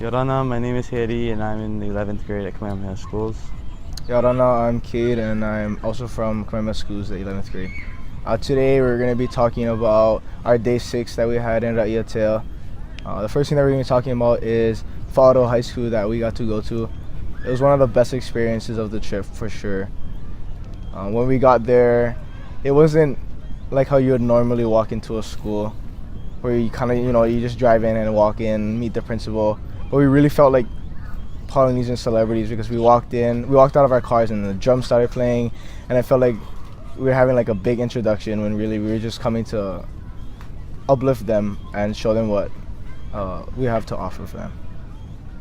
Yorana, my name is Harry and I'm in the 11th grade at Kamehameha Schools. Yarana, I'm Cade and I'm also from Kamehameha Schools, the 11th grade. Today we're going to be talking about our day 6 that we had in ʻAnatahuʻataʻatametuatetupumāvae. The first thing that we're going to be talking about is ʻAnatahuʻataʻatametuatetupumāvae High School that we got to go to. It was one of the best experiences of the trip for sure. When we got there, it wasn't like how you would normally walk into a school where you kind of, you just drive in and walk in, meet the principal. But we really felt like Polynesian celebrities because we walked out of our cars and the drums started playing, and I felt like we were having like a big introduction when really we were just coming to uplift them and show them what we have to offer for them.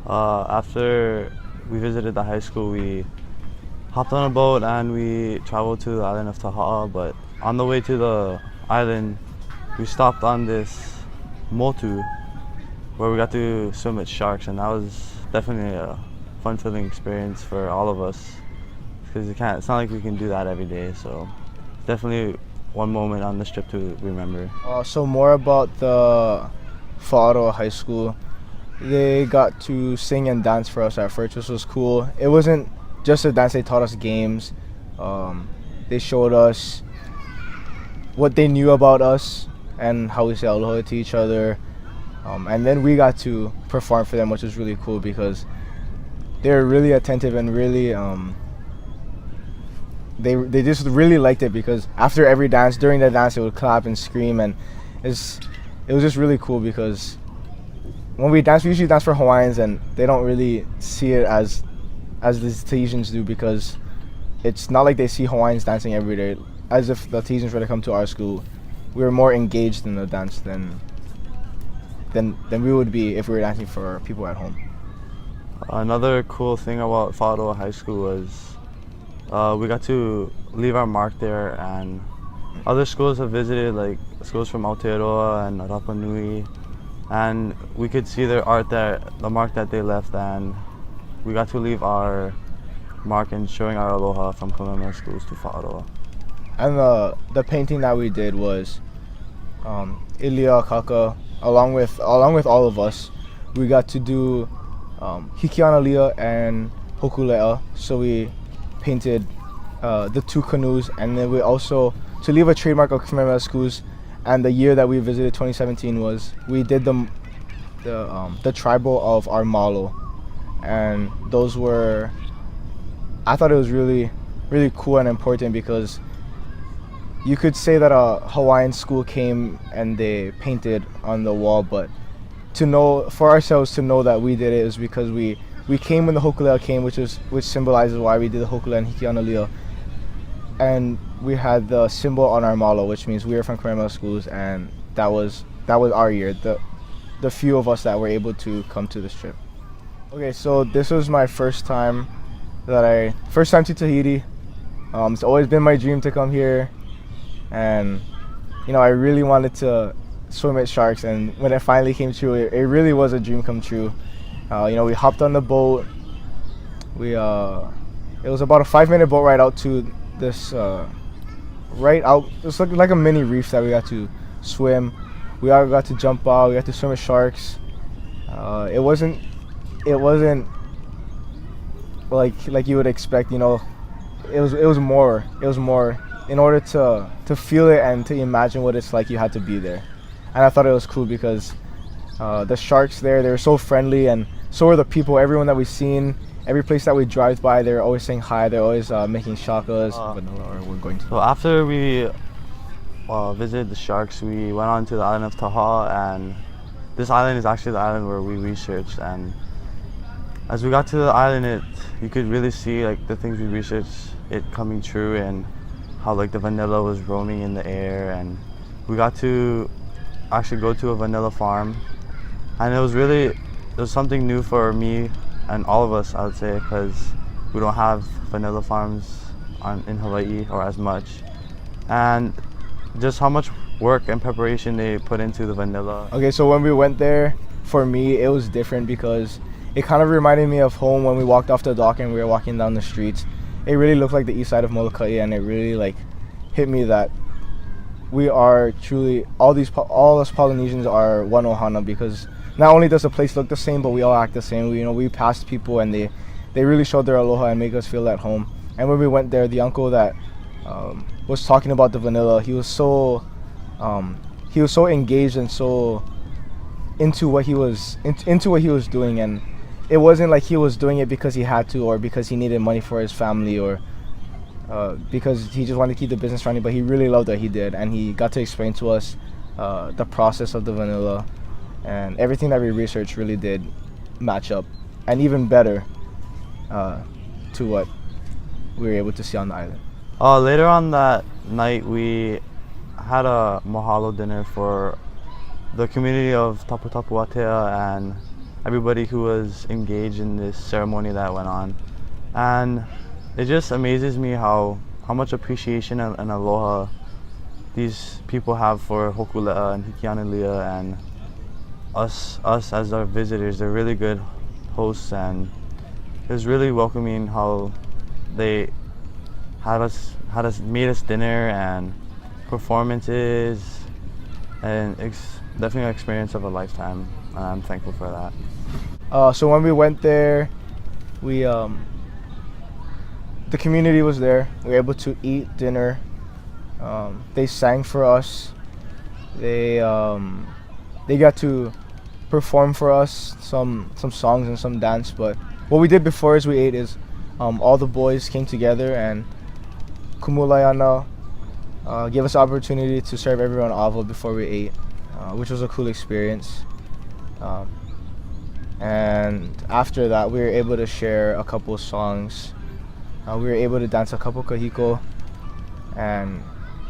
After we visited the high school, we hopped on a boat and we traveled to the island of Taha'a, but on the way to the island, we stopped on this motu where we got to swim with sharks, and that was definitely a fun-filling experience for all of us because it's not like we can do that every day, so definitely one moment on this trip to remember. So more about the ʻAnatahuʻataʻatametuatetupumāvae High School. They got to sing and dance for us at first, which was cool. It wasn't just a dance, they taught us games. They showed us what they knew about us and how we say aloha to each other. And then we got to perform for them, which was really cool because they were really attentive and really they just really liked it because after every dance, during the dance, they would clap and scream, and it was just really cool because when we dance, we usually dance for Hawaiians, and they don't really see it as the Tahitians do because it's not like they see Hawaiians dancing every day. As if the Tahitians were to come to our school, we were more engaged in the dance than we would be if we were dancing for people at home. Another cool thing about ʻAnatahuʻataʻatametuatetupumāvae High School was we got to leave our mark there, and other schools have visited, like schools from Aotearoa and Rapa Nui, and we could see their art there, the mark that they left, and we got to leave our mark and showing our aloha from Kamehameha Schools to ʻAnatahuʻataʻatametuatetupumāvae. And the painting that we did was Ilia Kaka, along with all of us. We got to do Hikianalia and Hokulea, so we painted the two canoes, and then we also, to leave a trademark of Kamehameha Schools, and the year that we visited, 2017, was we did the tribal of our malo, and those were, I thought it was really, really cool and important because you could say that a Hawaiian school came and they painted on the wall, but to know for ourselves to know that we did it is because we came when the hokulea came, which symbolizes why we did the hokulea and hikianalia, and we had the symbol on our malo, which means we were from Kamehameha Schools, and that was our year. The few of us that were able to come to this trip. Okay, so this was my first time to Tahiti. It's always been my dream to come here. And I really wanted to swim with sharks, and when it finally came true, it really was a dream come true. We hopped on the boat. It was about a 5-minute boat ride out to this it's like a mini reef that we got to swim. We all got to jump out. We got to swim with sharks. It wasn't like you would expect. It was more. In order to feel it and to imagine what it's like, you had to be there. And I thought it was cool because the sharks there, they were so friendly, and so were the people. Everyone that we've seen, every place that we drive by, they're always saying hi. They're always making shakas. So after we visited the sharks, we went on to the island of Taha'a, and this island is actually the island where we researched. And as we got to the island, you could really see like the things we researched, it coming true, and how like the vanilla was roaming in the air, and we got to actually go to a vanilla farm, and it was something new for me and all of us, I would say, because we don't have vanilla farms in Hawaii or as much, and just how much work and preparation they put into the vanilla. Okay, so when we went there, for me it was different because it kind of reminded me of home when we walked off the dock and we were walking down the streets. It really looked like the east side of Molokai, and it really hit me that we are truly, all us Polynesians are one ohana, because not only does the place look the same, but we all act the same. We passed people and they really showed their aloha and make us feel at home. And when we went there, the uncle that was talking about the vanilla, he was so engaged and so into what he was doing, and it wasn't like he was doing it because he had to or because he needed money for his family or because he just wanted to keep the business running, but he really loved what he did, and he got to explain to us the process of the vanilla, and everything that we researched really did match up, and even better to what we were able to see on the island. Later on that night, we had a mahalo dinner for the community of ʻAnatahuʻataʻatametuatetupumāvae and everybody who was engaged in this ceremony that went on. And it just amazes me how much appreciation and aloha these people have for Hokule'a and Hikianalia and us as our visitors. They're really good hosts, and it was really welcoming how they made us dinner and performances, and definitely an experience of a lifetime, and I'm thankful for that. So when we went there, the community was there. We were able to eat dinner. They sang for us. They got to perform for us some songs and some dance. But what we did before as we ate is all the boys came together and Kumulayana gave us the opportunity to serve everyone ava before we ate, which was a cool experience. And after that, we were able to share a couple songs. We were able to dance a couple kahiko, and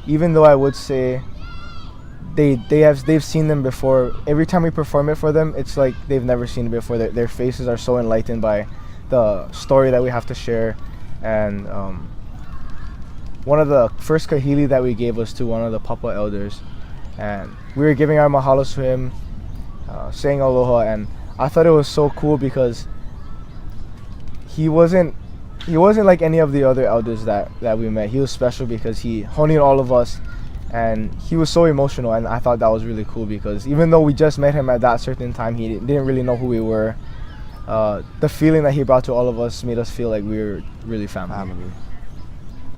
even though I would say they've seen them before, every time we perform it for them, it's like they've never seen it before. Their faces are so enlightened by the story that we have to share. And one of the first kahili that we gave was to one of the papa elders, and we were giving our mahalos to him, saying aloha, and I thought it was so cool because he wasn't like any of the other elders that we met. He was special because he honed all of us, and he was so emotional, and I thought that was really cool because even though we just met him at that certain time, he didn't really know who we were. The feeling that he brought to all of us made us feel like we were really family.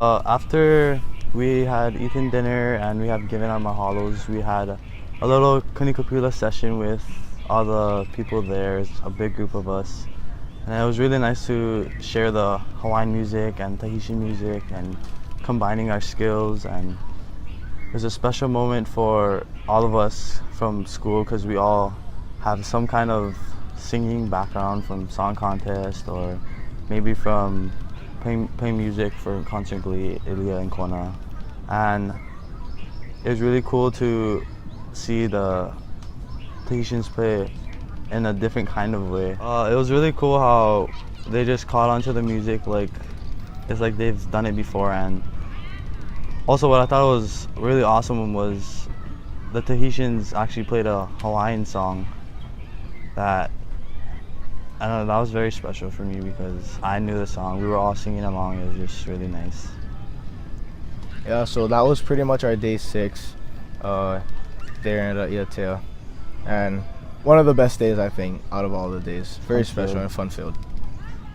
After we had eaten dinner and we had given our mahalos, we had a little kanikapula session with all the people there. It's a big group of us. And it was really nice to share the Hawaiian music and Tahitian music and combining our skills. And it was a special moment for all of us from school because we all have some kind of singing background from song contest or maybe from playing music for concert glee, Ilia and Kona. And it was really cool to see the Tahitians play in a different kind of way. It was really cool how they just caught onto the music like it's like they've done it before. And also what I thought was really awesome was the Tahitians actually played a Hawaiian song that, I don't know, that was very special for me because I knew the song. We were all singing along. It was just really nice. Yeah, so that was pretty much our day 6 there in Iatea. And one of the best days, I think, out of all the days. Very special and fun-filled.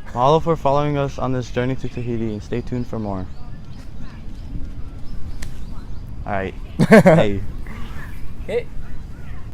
Mahalo for following us on this journey to Tahiti, and stay tuned for more. All right. Hey. Hey.